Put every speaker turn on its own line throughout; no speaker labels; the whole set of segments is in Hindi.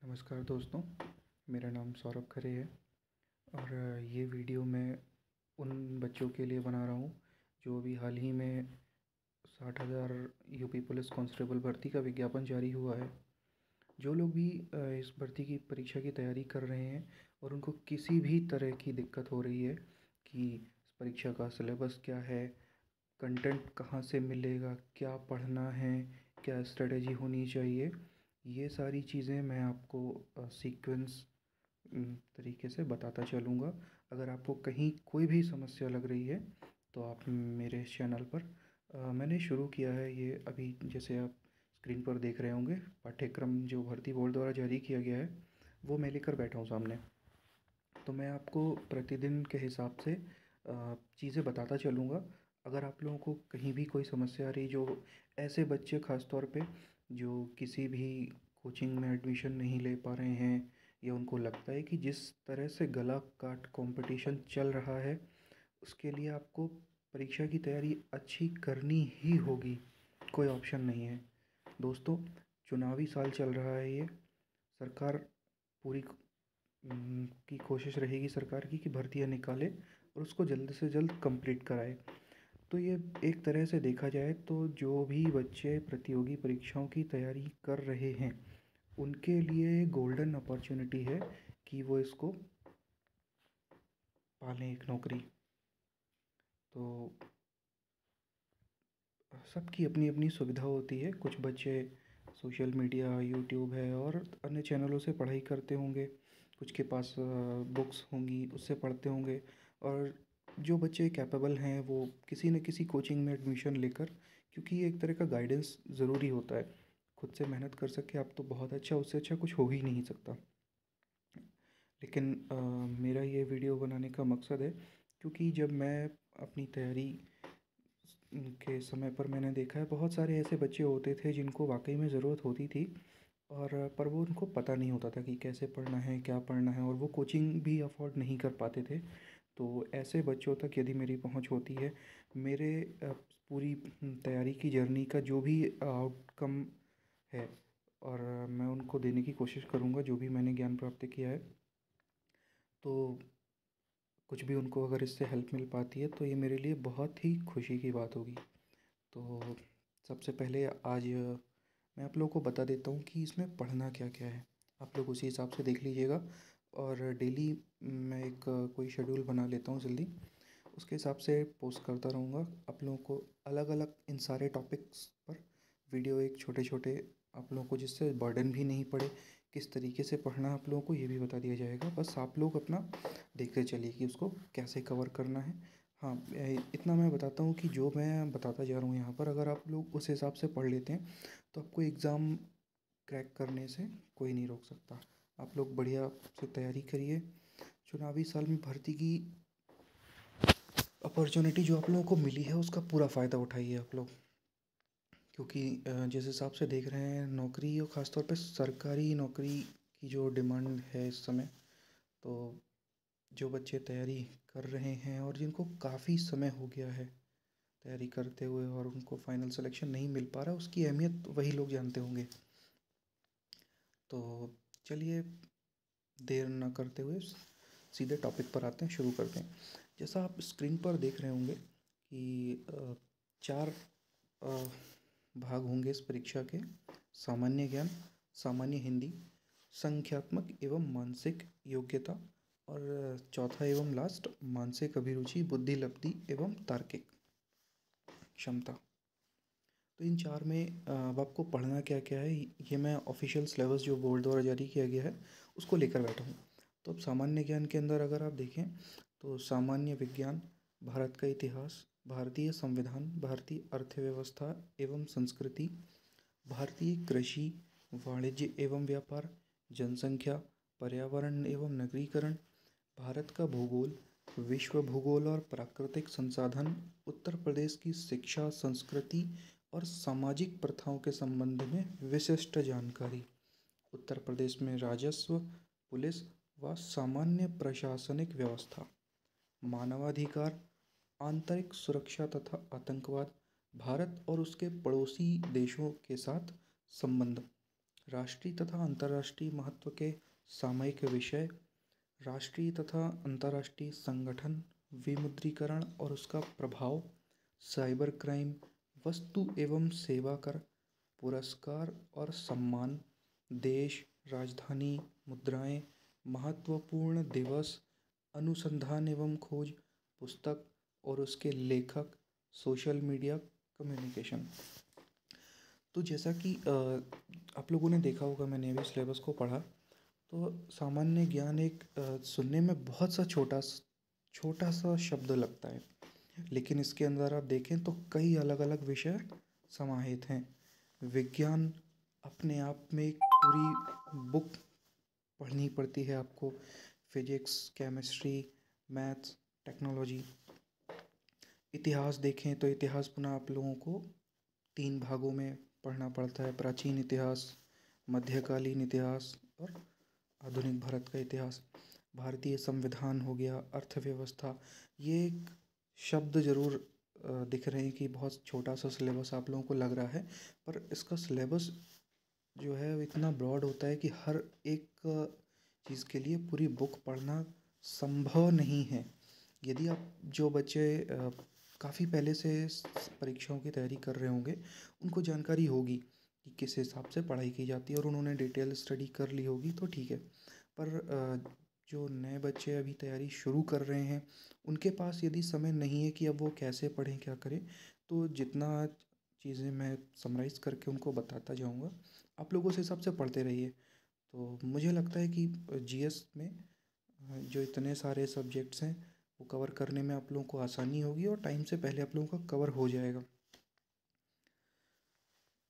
नमस्कार दोस्तों, मेरा नाम सौरभ खरे है और ये वीडियो मैं उन बच्चों के लिए बना रहा हूँ जो अभी हाल ही में 60,000 यूपी पुलिस कांस्टेबल भर्ती का विज्ञापन जारी हुआ है। जो लोग भी इस भर्ती की परीक्षा की तैयारी कर रहे हैं और उनको किसी भी तरह की दिक्कत हो रही है कि इस परीक्षा का सिलेबस क्या है, कंटेंट कहाँ से मिलेगा, क्या पढ़ना है, क्या स्ट्रेटजी होनी चाहिए, ये सारी चीज़ें मैं आपको सीक्वेंस तरीके से बताता चलूँगा। अगर आपको कहीं कोई भी समस्या लग रही है तो आप मेरे इस चैनल पर मैंने शुरू किया है ये अभी, जैसे आप स्क्रीन पर देख रहे होंगे, पाठ्यक्रम जो भर्ती बोर्ड द्वारा जारी किया गया है वो मैं लेकर बैठा हूँ सामने। तो मैं आपको प्रतिदिन के हिसाब से चीज़ें बताता चलूँगा। अगर आप लोगों को कहीं भी कोई समस्या आ रही, जो ऐसे बच्चे ख़ास तौर पे जो किसी भी कोचिंग में एडमिशन नहीं ले पा रहे हैं या उनको लगता है कि जिस तरह से गला काट कंपटीशन चल रहा है उसके लिए आपको परीक्षा की तैयारी अच्छी करनी ही होगी, कोई ऑप्शन नहीं है। दोस्तों, चुनावी साल चल रहा है ये। सरकार पूरी की कोशिश रहेगी सरकार की कि भर्तियां निकाले और उसको जल्द से जल्द कंप्लीट कराए। तो ये एक तरह से देखा जाए तो जो भी बच्चे प्रतियोगी परीक्षाओं की तैयारी कर रहे हैं उनके लिए गोल्डन अपॉर्चुनिटी है कि वो इसको पालें एक नौकरी। तो सबकी अपनी अपनी सुविधा होती है। कुछ बच्चे सोशल मीडिया, यूट्यूब है और अन्य चैनलों से पढ़ाई करते होंगे, कुछ के पास बुक्स होंगी उससे पढ़ते होंगे, और जो बच्चे कैपेबल हैं वो किसी न किसी कोचिंग में एडमिशन लेकर, क्योंकि ये एक तरह का गाइडेंस ज़रूरी होता है। खुद से मेहनत कर सके आप तो बहुत अच्छा, उससे अच्छा कुछ हो ही नहीं सकता। लेकिन मेरा ये वीडियो बनाने का मकसद है क्योंकि जब मैं अपनी तैयारी के समय पर मैंने देखा है बहुत सारे ऐसे बच्चे होते थे जिनको वाकई में ज़रूरत होती थी, और पर वो उनको पता नहीं होता था कि कैसे पढ़ना है, क्या पढ़ना है, और वो कोचिंग भी अफोर्ड नहीं कर पाते थे। तो ऐसे बच्चों तक यदि मेरी पहुंच होती है, मेरे पूरी तैयारी की जर्नी का जो भी आउटकम है, और मैं उनको देने की कोशिश करूंगा जो भी मैंने ज्ञान प्राप्त किया है। तो कुछ भी उनको अगर इससे हेल्प मिल पाती है तो ये मेरे लिए बहुत ही खुशी की बात होगी। तो सबसे पहले आज मैं आप लोगों को बता देता हूँ कि इसमें पढ़ना क्या क्या है। आप लोग उसी हिसाब से देख लीजिएगा, और डेली मैं एक कोई शेड्यूल बना लेता हूँ जल्दी, उसके हिसाब से पोस्ट करता रहूँगा आप लोगों को अलग अलग इन सारे टॉपिक्स पर वीडियो, एक छोटे छोटे, आप लोगों को जिससे बर्डन भी नहीं पड़े, किस तरीके से पढ़ना है आप लोगों को ये भी बता दिया जाएगा। बस आप लोग अपना देखते चलिए कि उसको कैसे कवर करना है। हाँ, इतना मैं बताता हूँ कि जो मैं बताता जा रहा हूँ यहाँ पर, अगर आप लोग उस हिसाब से पढ़ लेते हैं तो आपको एग्ज़ाम क्रैक करने से कोई नहीं रोक सकता। आप लोग बढ़िया से तैयारी करिए। चुनावी साल में भर्ती की अपॉर्चुनिटी जो आप लोगों को मिली है उसका पूरा फ़ायदा उठाइए आप लोग, क्योंकि जिस हिसाब से देख रहे हैं नौकरी, और ख़ासतौर पे सरकारी नौकरी की जो डिमांड है इस समय, तो जो बच्चे तैयारी कर रहे हैं और जिनको काफ़ी समय हो गया है तैयारी करते हुए और उनको फाइनल सिलेक्शन नहीं मिल पा रहा, उसकी अहमियत वही लोग जानते होंगे। तो चलिए देर न करते हुए सीधे टॉपिक पर आते हैं, शुरू करते हैं। जैसा आप स्क्रीन पर देख रहे होंगे कि चार भाग होंगे इस परीक्षा के: सामान्य ज्ञान, सामान्य हिंदी, संख्यात्मक एवं मानसिक योग्यता, और चौथा एवं लास्ट मानसिक अभिरुचि, बुद्धि लब्धि एवं तार्किक क्षमता। तो इन चार में अब आपको पढ़ना क्या क्या है, ये मैं ऑफिशियल सिलेबस जो बोर्ड द्वारा जारी किया गया है उसको लेकर बैठा हूँ। तो अब सामान्य ज्ञान के अंदर अगर आप देखें तो सामान्य विज्ञान, भारत का इतिहास, भारतीय संविधान, भारतीय अर्थव्यवस्था एवं संस्कृति, भारतीय कृषि, वाणिज्य एवं व्यापार, जनसंख्या, पर्यावरण एवं नगरीकरण, भारत का भूगोल, विश्व भूगोल और प्राकृतिक संसाधन, उत्तर प्रदेश की शिक्षा संस्कृति और सामाजिक प्रथाओं के संबंध में विशिष्ट जानकारी, उत्तर प्रदेश में राजस्व, पुलिस व सामान्य प्रशासनिक व्यवस्था, मानवाधिकार, आंतरिक सुरक्षा तथा आतंकवाद, भारत और उसके पड़ोसी देशों के साथ संबंध, राष्ट्रीय तथा अंतर्राष्ट्रीय महत्व के सामयिक विषय, राष्ट्रीय तथा अंतर्राष्ट्रीय संगठन, विमुद्रीकरण और उसका प्रभाव, साइबर क्राइम, वस्तु एवं सेवा कर, पुरस्कार और सम्मान, देश, राजधानी, मुद्राएं, महत्वपूर्ण दिवस, अनुसंधान एवं खोज, पुस्तक और उसके लेखक, सोशल मीडिया, कम्युनिकेशन। तो जैसा कि आप लोगों ने देखा होगा, मैंने अभी सिलेबस को पढ़ा, तो सामान्य ज्ञान एक सुनने में बहुत सा छोटा सा शब्द लगता है, लेकिन इसके अंदर आप देखें तो कई अलग अलग विषय समाहित हैं। विज्ञान अपने आप में एक पूरी बुक पढ़नी पड़ती है आपको, फिजिक्स, केमिस्ट्री, मैथ्स, टेक्नोलॉजी। इतिहास देखें तो इतिहास पुनः आप लोगों को 3 भागों में पढ़ना पड़ता है, प्राचीन इतिहास, मध्यकालीन इतिहास और आधुनिक भारत का इतिहास। भारतीय संविधान हो गया, अर्थव्यवस्था। ये एक शब्द ज़रूर दिख रहे हैं कि बहुत छोटा सा सिलेबस आप लोगों को लग रहा है, पर इसका सिलेबस जो है वो इतना ब्रॉड होता है कि हर एक चीज़ के लिए पूरी बुक पढ़ना संभव नहीं है। यदि आप जो बच्चे काफ़ी पहले से परीक्षाओं की तैयारी कर रहे होंगे, उनको जानकारी होगी कि किस हिसाब से पढ़ाई की जाती है और उन्होंने डिटेल स्टडी कर ली होगी तो ठीक है। पर जो नए बच्चे अभी तैयारी शुरू कर रहे हैं, उनके पास यदि समय नहीं है कि अब वो कैसे पढ़ें, क्या करें, तो जितना चीज़ें मैं समराइज़ करके उनको बताता जाऊँगा, आप लोग उस हिसाब से पढ़ते रहिए। तो मुझे लगता है कि जीएस में जो इतने सारे सब्जेक्ट्स हैं, वो कवर करने में आप लोगों को आसानी होगी और टाइम से पहले आप लोगों का कवर हो जाएगा।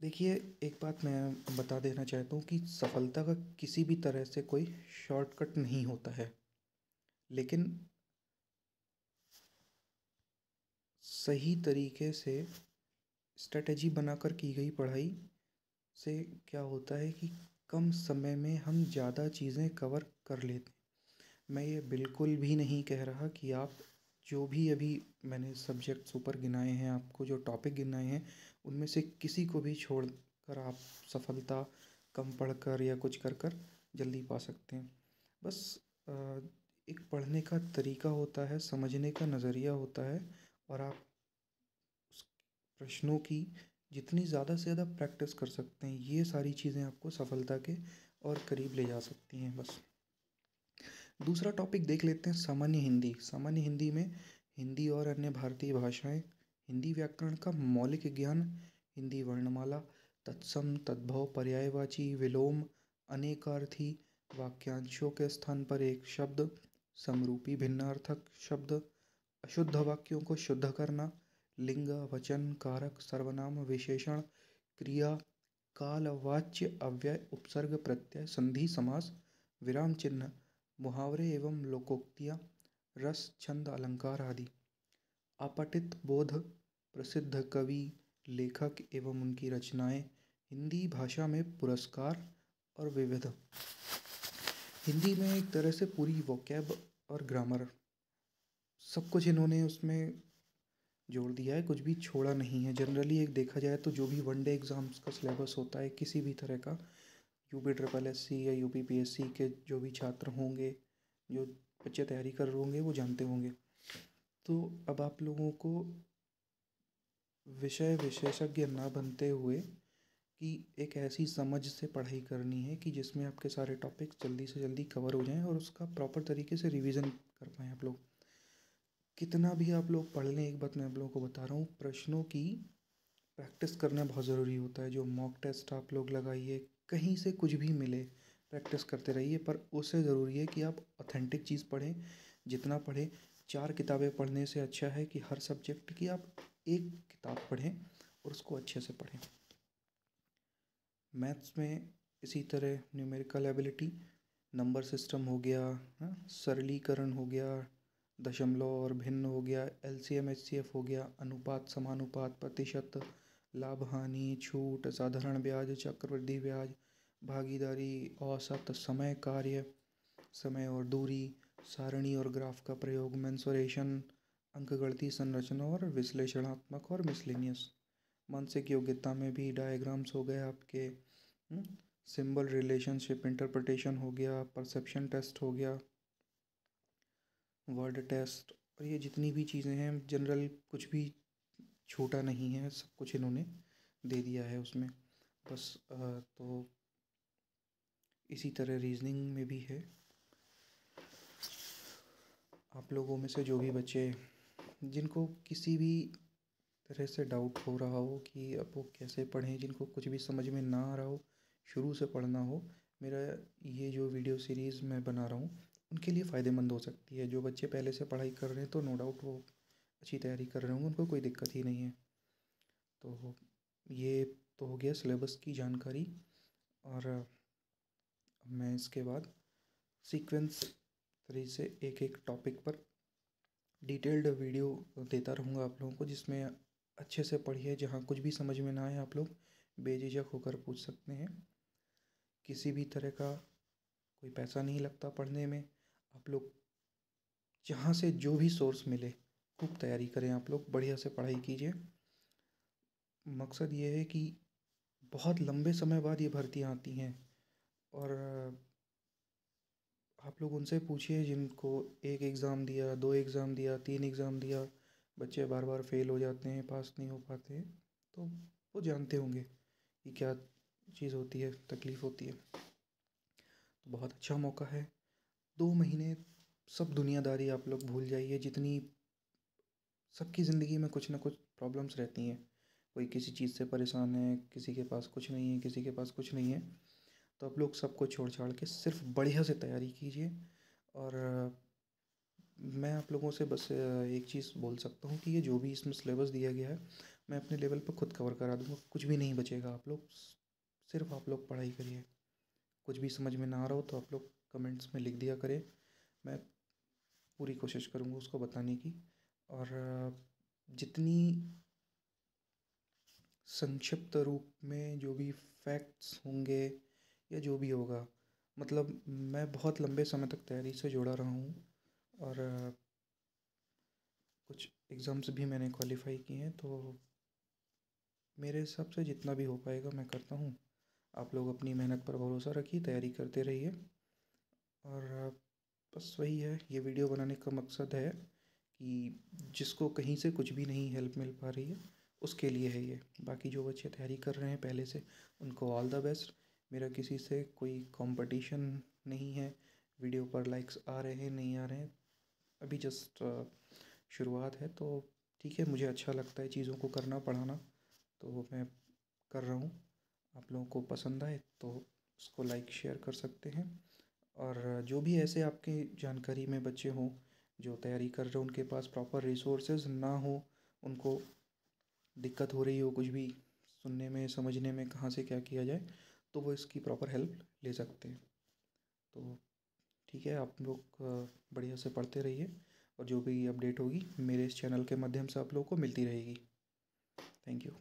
देखिए, एक बात मैं बता देना चाहता हूँ कि सफलता का किसी भी तरह से कोई शॉर्टकट नहीं होता है, लेकिन सही तरीके से स्ट्रेटजी बनाकर की गई पढ़ाई से क्या होता है कि कम समय में हम ज़्यादा चीज़ें कवर कर लेते हैं। मैं ये बिल्कुल भी नहीं कह रहा कि आप जो भी अभी मैंने सब्जेक्ट्स ऊपर गिनाए हैं, आपको जो टॉपिक गिनाए हैं, उनमें से किसी को भी छोड़कर आप सफलता कम पढ़कर या कुछ कर कर जल्दी पा सकते हैं। बस अ, एक पढ़ने का तरीका होता है, समझने का नज़रिया होता है, और आप उस प्रश्नों की जितनी ज़्यादा से ज़्यादा प्रैक्टिस कर सकते हैं, ये सारी चीज़ें आपको सफलता के और करीब ले जा सकती हैं। बस दूसरा टॉपिक देख लेते हैं, सामान्य हिंदी। सामान्य हिंदी में हिंदी और अन्य भारतीय भाषाएं, हिंदी व्याकरण का मौलिक ज्ञान, हिंदी वर्णमाला, तत्सम तद्भव पर्यायवाची विलोम, अनेकार्थी, वाक्यांशों के स्थान पर एक शब्द, समरूपी भिन्नार्थक शब्द, अशुद्ध वाक्यों को शुद्ध करना, लिंग, वचन, कारक, सर्वनाम, विशेषण, क्रिया, काल, वाच्य, अव्यय, उपसर्ग, प्रत्यय, संधि, समास, विराम चिन्ह, मुहावरे एवं लोकोक्तियाँ, रस, छंद, अलंकार आदि। आपठित बोध, प्रसिद्ध कवि, लेखक एवं उनकी रचनाएं, हिंदी भाषा में पुरस्कार और विविध। हिंदी में एक तरह से पूरी वोकैब और ग्रामर सब कुछ इन्होंने उसमें जोड़ दिया है, कुछ भी छोड़ा नहीं है। जनरली एक देखा जाए तो जो भी वनडे एग्ज़ाम्स का सिलेबस होता है किसी भी तरह का, यूपी ट्रिपल एससी या यूपी पीएससी के जो भी छात्र होंगे, जो बच्चे तैयारी कर रहे होंगे, वो जानते होंगे। तो अब आप लोगों को विषय विशेषज्ञ ना बनते हुए कि एक ऐसी समझ से पढ़ाई करनी है कि जिसमें आपके सारे टॉपिक्स जल्दी से जल्दी कवर हो जाएं और उसका प्रॉपर तरीके से रिवीजन कर पाएँ आप लोग। कितना भी आप लोग पढ़ लें, एक बात मैं आप लोगों को बता रहा हूँ, प्रश्नों की प्रैक्टिस करना बहुत ज़रूरी होता है। जो मॉक टेस्ट आप लोग लगाइए, कहीं से कुछ भी मिले, प्रैक्टिस करते रहिए, पर उससे ज़रूरी है कि आप ऑथेंटिक चीज़ पढ़ें। जितना पढ़ें, 4 किताबें पढ़ने से अच्छा है कि हर सब्जेक्ट की आप एक किताब पढ़ें और उसको अच्छे से पढ़ें। मैथ्स में इसी तरह न्यूमेरिकल एबिलिटी, नंबर सिस्टम हो गया, हाँ, सरलीकरण हो गया, दशमलव और भिन्न हो गया, एलसीएम एचसीएफ हो गया, अनुपात समानुपात, प्रतिशत, लाभ हानि, छूट, साधारण ब्याज, चक्रवृद्धि ब्याज, भागीदारी, औसत, समय, कार्य, समय और दूरी, सारणी और ग्राफ का प्रयोग, मेंसुरेशन, अंकगणितीय संरचना और विश्लेषणात्मक और मिसलेनियस। मानसिक योग्यता में भी डायग्राम्स हो गए आपके, सिंबल रिलेशनशिप इंटरप्रिटेशन हो गया, परसेप्शन टेस्ट हो गया, वर्ड टेस्ट, और ये जितनी भी चीज़ें हैं जनरल, कुछ भी छोटा नहीं है, सब कुछ इन्होंने दे दिया है उसमें। बस तो इसी तरह रीजनिंग में भी है। आप लोगों में से जो भी बच्चे जिनको किसी भी तरह से डाउट हो रहा हो कि अब वो कैसे पढ़ें, जिनको कुछ भी समझ में ना आ रहा हो, शुरू से पढ़ना हो, मेरा ये जो वीडियो सीरीज़ मैं बना रहा हूँ उनके लिए फ़ायदेमंद हो सकती है। जो बच्चे पहले से पढ़ाई कर रहे हैं तो नो डाउट वो अच्छी तैयारी कर रहे होंगे, उनको कोई दिक्कत ही नहीं है। तो ये तो हो गया सिलेबस की जानकारी। और मैं इसके बाद सीक्वेंस तरीके से एक एक टॉपिक पर डिटेल्ड वीडियो देता रहूँगा आप लोगों को, जिसमें अच्छे से पढ़िए। जहाँ कुछ भी समझ में ना आए आप लोग बेझिझक होकर पूछ सकते हैं। किसी भी तरह का कोई पैसा नहीं लगता पढ़ने में। आप लोग जहाँ से जो भी सोर्स मिले खूब तैयारी करें, आप लोग बढ़िया से पढ़ाई कीजिए। मकसद ये है कि बहुत लंबे समय बाद ये भर्तियाँ आती हैं, और आप लोग उनसे पूछिए जिनको एक एग्ज़ाम दिया, 2 एग्ज़ाम दिया, 3 एग्ज़ाम दिया, बच्चे बार बार फ़ेल हो जाते हैं, पास नहीं हो पाते हैं, तो वो जानते होंगे कि क्या चीज़ होती है, तकलीफ़ होती है। तो बहुत अच्छा मौका है। 2 महीने सब दुनियादारी आप लोग भूल जाइए। जितनी सबकी ज़िंदगी में कुछ ना कुछ प्रॉब्लम्स रहती हैं। कोई किसी चीज़ से परेशान है, किसी के पास कुछ नहीं है, किसी के पास कुछ नहीं है। तो आप लोग सबको छोड़-छाड़ के सिर्फ़ बढ़िया से तैयारी कीजिए। और मैं आप लोगों से बस एक चीज़ बोल सकता हूँ कि ये जो भी इसमें सिलेबस दिया गया है, मैं अपने लेवल पर खुद कवर करा दूँगा। कुछ भी नहीं बचेगा। आप लोग सिर्फ़ आप लोग पढ़ाई करिए। कुछ भी समझ में ना आ रहा हो तो आप लोग कमेंट्स में लिख दिया करें। मैं पूरी कोशिश करूँगा उसको बताने की। और जितनी संक्षिप्त रूप में जो भी फैक्ट्स होंगे या जो भी होगा, मतलब मैं बहुत लंबे समय तक तैयारी से जुड़ा रहा हूँ, और कुछ एग्ज़ाम्स भी मैंने क्वालिफ़ाई किए हैं। तो मेरे हिसाब से जितना भी हो पाएगा मैं करता हूँ। आप लोग अपनी मेहनत पर भरोसा रखिए, तैयारी करते रहिए। और बस वही है, ये वीडियो बनाने का मकसद है कि जिसको कहीं से कुछ भी नहीं हेल्प मिल पा रही है उसके लिए है ये। बाकी जो बच्चे तैयारी कर रहे हैं पहले से, उनको ऑल द बेस्ट। मेरा किसी से कोई कंपटीशन नहीं है। वीडियो पर लाइक्स आ रहे हैं नहीं आ रहे हैं, अभी जस्ट शुरुआत है। तो ठीक है, मुझे अच्छा लगता है चीज़ों को करना, पढ़ाना, तो मैं कर रहा हूँ। आप लोगों को पसंद आए तो उसको लाइक शेयर कर सकते हैं। और जो भी ऐसे आपकी जानकारी में बच्चे हों जो तैयारी कर रहे हो, उनके पास प्रॉपर रिसोर्सेज ना हो, उनको दिक्कत हो रही हो कुछ भी सुनने में, समझने में, कहाँ से क्या किया जाए, तो वो इसकी प्रॉपर हेल्प ले सकते हैं। तो ठीक है, आप लोग बढ़िया से पढ़ते रहिए, और जो भी अपडेट होगी मेरे इस चैनल के माध्यम से आप लोगों को मिलती रहेगी। Thank you.